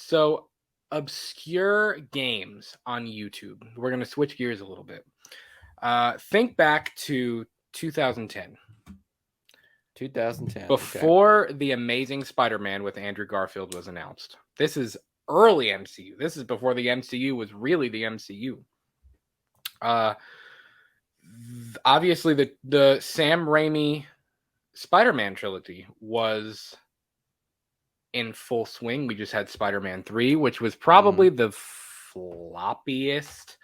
So, obscure games on YouTube. We're going to switch gears a little bit. Think back to 2010. 2010. Before The Amazing Spider-Man with Andrew Garfield was announced. This is early MCU. This is before the MCU was really the MCU. Obviously, the Sam Raimi Spider-Man trilogy was in full swing. We just had Spider-Man 3, which was probably the floppiest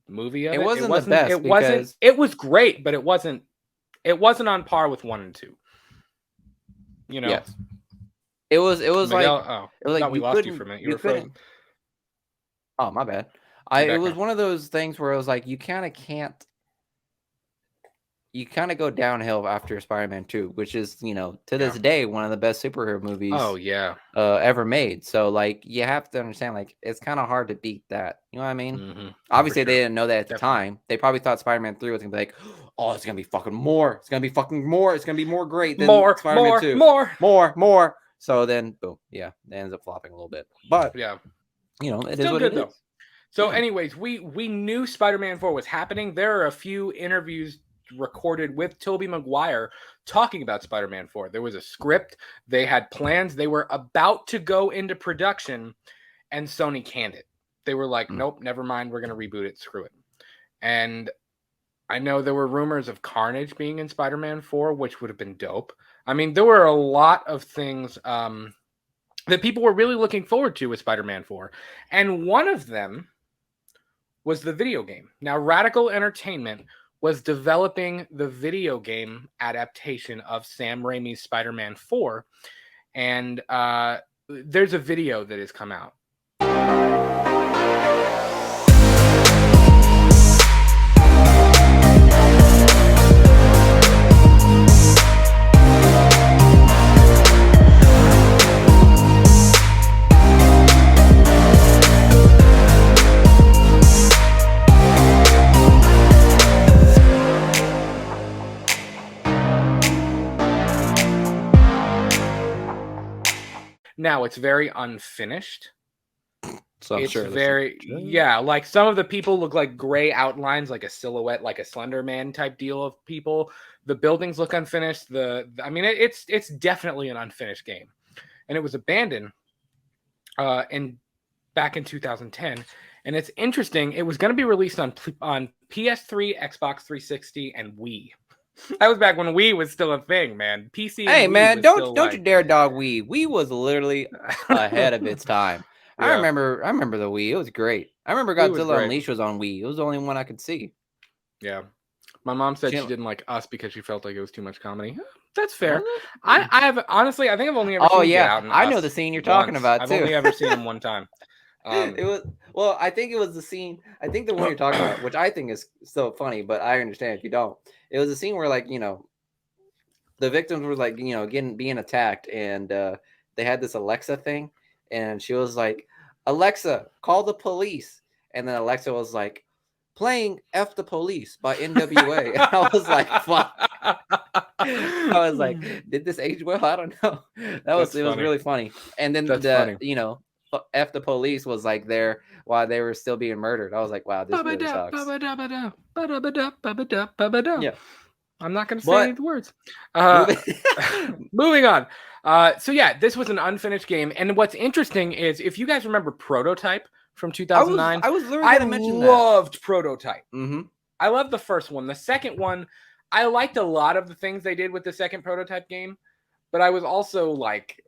movie of it. It wasn't the best It because wasn't. It was great, but it wasn't. It wasn't on par with 1 and 2. You know. yes, it was Miguel, like it was like we lost you for a minute. You were frozen. Oh, my bad. It was one of those things where it was like you kind of can't. You kind of go downhill after Spider-Man 2, which is, to this day, one of the best superhero movies ever made. So, like, you have to understand, like, it's kind of hard to beat that. You know what I mean? Mm-hmm. Obviously, they didn't know that at the time. They probably thought Spider-Man 3 was going to be like, oh, it's going to be fucking more. It's going to be fucking more. It's going to be more great than Spider-Man 2. More. So then, boom. Yeah, it ends up flopping a little bit. But, yeah, it is what it is. So, anyways, we knew Spider-Man 4 was happening. There are a few interviews recorded with Tobey Maguire talking about Spider-Man 4. There was a script. They had plans. They were about to go into production, and Sony canned it. They were like, nope, never mind. We're going to reboot it. Screw it. And I know there were rumors of Carnage being in Spider-Man 4, which would have been dope. I mean, there were a lot of things that people were really looking forward to with Spider-Man 4. And one of them was the video game. Now, Radical Entertainment was developing the video game adaptation of Sam Raimi's Spider-Man 4. And there's a video that has come out. Now, it's very unfinished. So I'm sure like some of the people look like gray outlines, like a silhouette, like a Slender Man type deal of people. The buildings look unfinished. It's definitely an unfinished game, and it was abandoned back in 2010. And it's interesting. It was going to be released on PS3, Xbox 360, and Wii. That was back when Wii was still a thing, man. PC. Hey, man, don't you dare dog Wii. Wii was literally ahead of its time. Yeah. I remember the Wii. It was great. I remember Godzilla Unleashed was on Wii. It was the only one I could see. Yeah, my mom said she didn't like Us because she felt like it was too much comedy. That's fair. I have honestly, I think I've only ever seen Get Out and I know the scene you're talking about too. I've only ever seen him one time. I think it was the scene. I think the one you're talking about, which I think is so funny, but I understand if you don't. It was a scene where, like, the victims were like, being attacked, and they had this Alexa thing, and she was like, "Alexa, call the police," and then Alexa was like, "Playing F the Police" by NWA. And I was like, "Fuck." I was like, "Did this age well? I don't know." It was really funny. And then F the Police was like there while they were still being murdered. I was like, wow, this really sucks. Yeah. I'm not going to say any of the words. Moving on. So yeah, this was an unfinished game. And what's interesting is, if you guys remember Prototype from 2009, I was literally going to mention that. I loved Prototype. Mm-hmm. I loved the first one. The second one, I liked a lot of the things they did with the second Prototype game, but I was also like,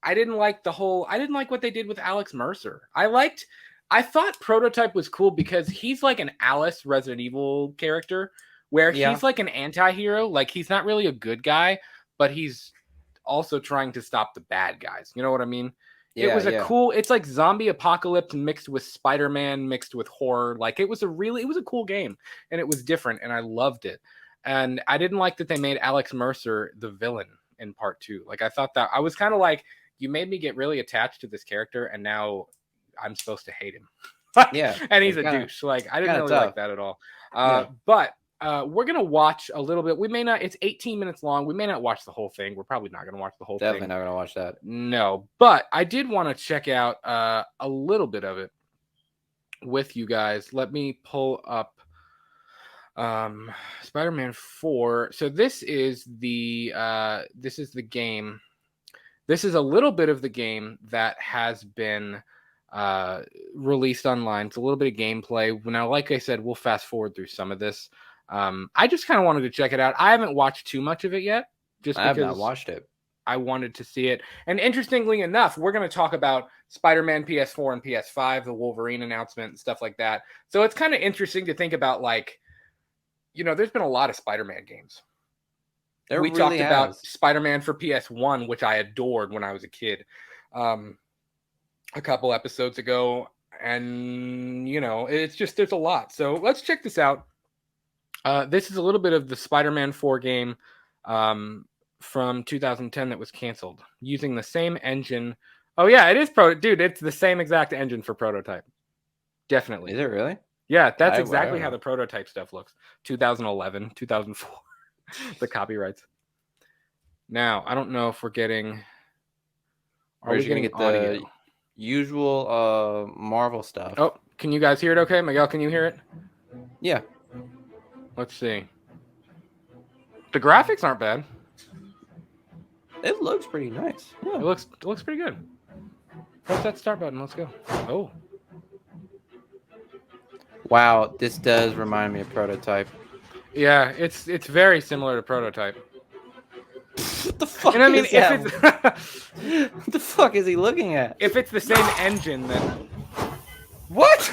I didn't like what they did with Alex Mercer. I thought Prototype was cool because he's like an Alice Resident Evil character where he's like an anti-hero. Like, he's not really a good guy, but he's also trying to stop the bad guys. You know what I mean? Yeah, it was it's like zombie apocalypse mixed with Spider-Man mixed with horror. Like, it was a cool game, and it was different, and I loved it. And I didn't like that they made Alex Mercer the villain in part 2. Like, I thought that I was kind of like, you made me get really attached to this character, and now I'm supposed to hate him. Yeah. And he's a douche. Like, I didn't really like that at all. But we're gonna watch a little bit. We may not. It's 18 minutes long. We may not watch the whole thing. We're probably not gonna watch the whole thing. Definitely not gonna watch that. No, but I did want to check out a little bit of it with you guys. Let me pull up Spider-Man 4. So this is the game. This is a little bit of the game that has been released online. It's a little bit of gameplay. Now, like I said, we'll fast forward through some of this. I just kind of wanted to check it out. I haven't watched too much of it yet, just because I have not watched it. I wanted to see it. And interestingly enough, we're going to talk about Spider-Man PS4 and PS5, the Wolverine announcement and stuff like that. So it's kind of interesting to think about, like, there's been a lot of Spider-Man games. We really talked about Spider-Man for PS1, which I adored when I was a kid, a couple episodes ago. And, it's just, there's a lot. So let's check this out. This is a little bit of the Spider-Man 4 game from 2010 that was canceled using the same engine. Oh, yeah, it is dude, it's the same exact engine for Prototype. Definitely. Is it really? Yeah, that's exactly how the Prototype stuff looks. 2011, 2004. The copyrights. Now, I don't know if we're getting. Are we going to get the usual Marvel stuff? Oh, can you guys hear it okay? Miguel, can you hear it? Yeah. Let's see. The graphics aren't bad. It looks pretty nice. Yeah. It looks pretty good. Press that start button. Let's go. Oh. Wow, this does remind me of Prototype. Yeah, it's very similar to Prototype. What the fuck? And I mean, is that? What the fuck is he looking at? If it's the same engine, then what?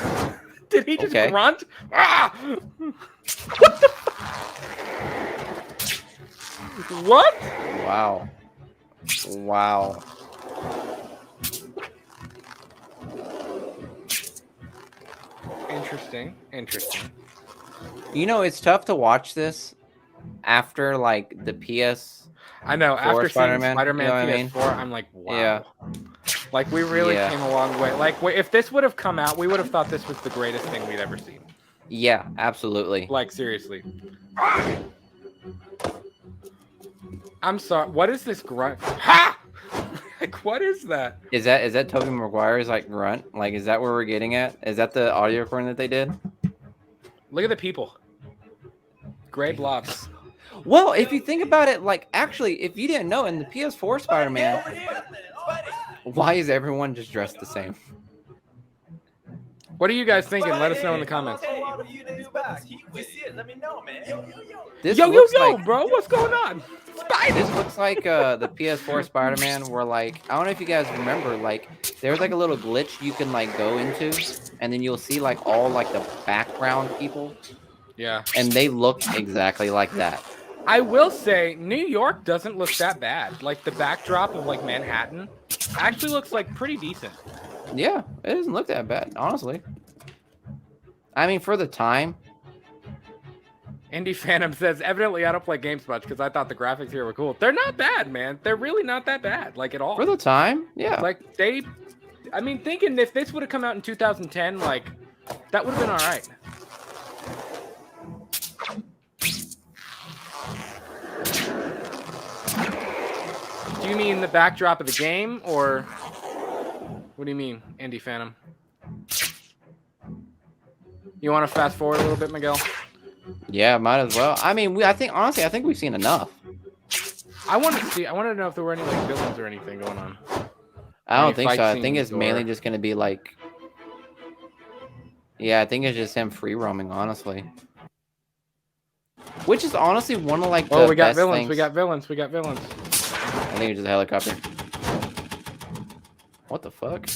Did he just grunt? Ah! What the? What? Wow. Wow. Interesting. It's tough to watch this after like the PS. I know. After Spider-Man, seeing Spider-Man PS4, I'm like, wow. Yeah. Like, we really came a long way. Like, if this would have come out, we would have thought this was the greatest thing we'd ever seen. Yeah, absolutely. Like, seriously. I'm sorry. What is this grunt? Ha! Like, what is that? Is that Tobey Maguire's like grunt? Like, is that where we're getting at? Is that the audio recording that they did? Look at the people. Gray blobs. Well, if you think about it, like, actually, if you didn't know, in the PS4 Spider-Man, why is everyone just dressed the same? What are you guys thinking? Let us know in the comments. Yo, bro, what's going on? This looks like the PS4 Spider-Man where, like, I don't know if you guys remember, like, there's like a little glitch you can like go into, and then you'll see like all like the background people. Yeah. And they look exactly like that. I will say New York doesn't look that bad. Like, the backdrop of like Manhattan actually looks like pretty decent. Yeah, it doesn't look that bad, honestly. I mean, for the time. Indie Phantom says, evidently I don't play games much because I thought the graphics here were cool. They're not bad, man. They're really not that bad, like, at all. For the time, yeah. Like, thinking if this would have come out in 2010, like, that would have been all right. Do you mean the backdrop of the game, or what do you mean, Indie Phantom? You want to fast forward a little bit, Miguel? Yeah, might as well. I mean, I think we've seen enough. I wanted to know if there were any like villains or anything going on. I don't think so. I think it's mainly just going to be like, yeah, I think it's just him free roaming, honestly. Which is honestly one of like the we got best villains. things. We got villains. I think it's just a helicopter. What the fuck?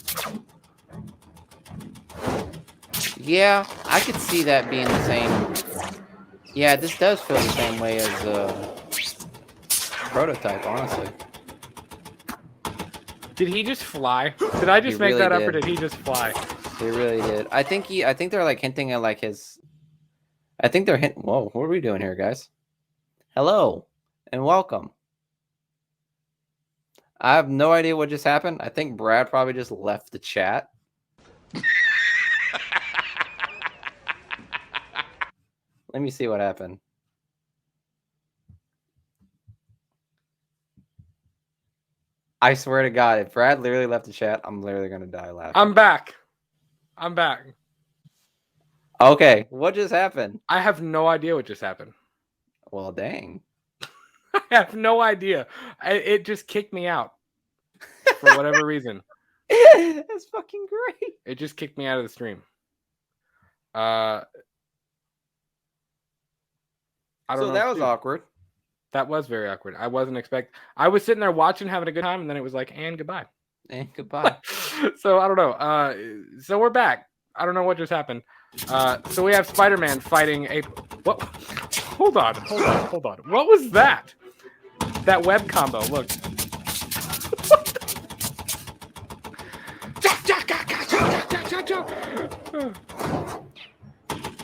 Yeah, I could see that being the same. Yeah, this does feel the same way as Prototype, honestly. Did he just fly? Did I just make that up, or did he just fly? He really did. I think they're like hinting at like his. I think they're hinting. Whoa, what are we doing here, guys? Hello and welcome. I have no idea what just happened. I think Brad probably just left the chat. Let me see what happened. I swear to God, if Brad literally left the chat, I'm literally gonna die laughing. I'm back. Okay, what just happened? I have no idea what just happened. Well, dang. I have no idea. It just kicked me out for whatever reason. That's fucking great. It just kicked me out of the stream. I don't know. So that was awkward. That was very awkward. I wasn't I was sitting there watching, having a good time, and then it was like, and goodbye. And goodbye. So I don't know. So we're back. I don't know what just happened. So we have Spider-Man fighting a. What? Hold on. What was that? That web combo. Look.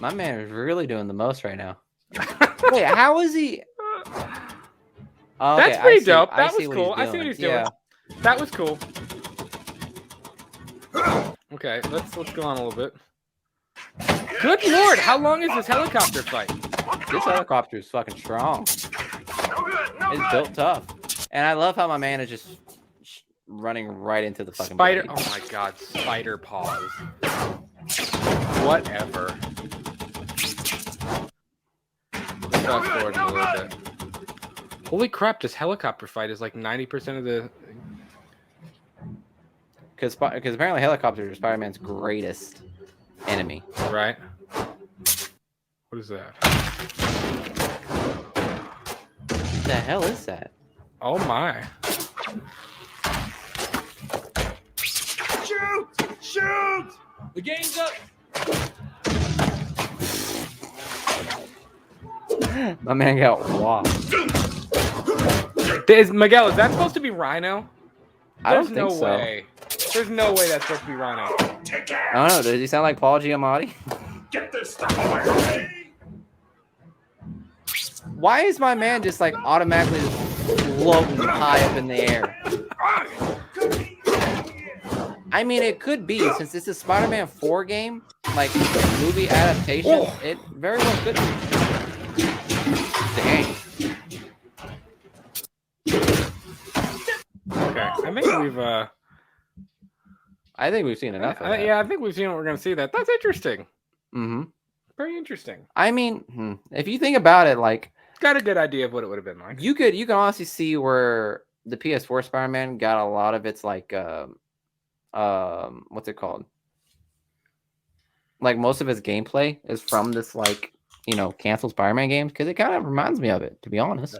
My man is really doing the most right now. Wait, how is he? Oh, okay, That's pretty dope. That was cool. I see what he's doing. Yeah. That was cool. Okay, let's go on a little bit. Good lord, how long is this helicopter fight? This helicopter is fucking strong. It's built tough. And I love how my man is just running right into the fucking spider. blade. Oh my god, spider paws. Whatever. Let's fast forward a little bit. Holy crap, this helicopter fight is like 90% of the... Because apparently helicopters are Spider-Man's greatest enemy. Right? What is that? What the hell is that? Oh my. Shoot! The game's up! My man got whopped. Miguel, is that supposed to be Rhino? I don't think so. Way. There's no way that's supposed to be Rhino. I don't know. Does he sound like Paul Giamatti? Get this stuff away from me! Why is my man just like automatically floating high up in the air? I mean, it could be, since it's a Spider-Man 4 game, like movie adaptation, it very well could be. Dang. Okay, I think we've seen enough of that. Yeah, I think we've seen what we're going to see. That's interesting. Mm-hmm. Very interesting. I mean, if you think about it, like... Got a good idea of what it would have been like. You can honestly see where the PS4 Spider-Man got a lot of its, like, what's it called? Like, most of its gameplay is from this, like, canceled Spider-Man games, because it kind of reminds me of it, to be honest.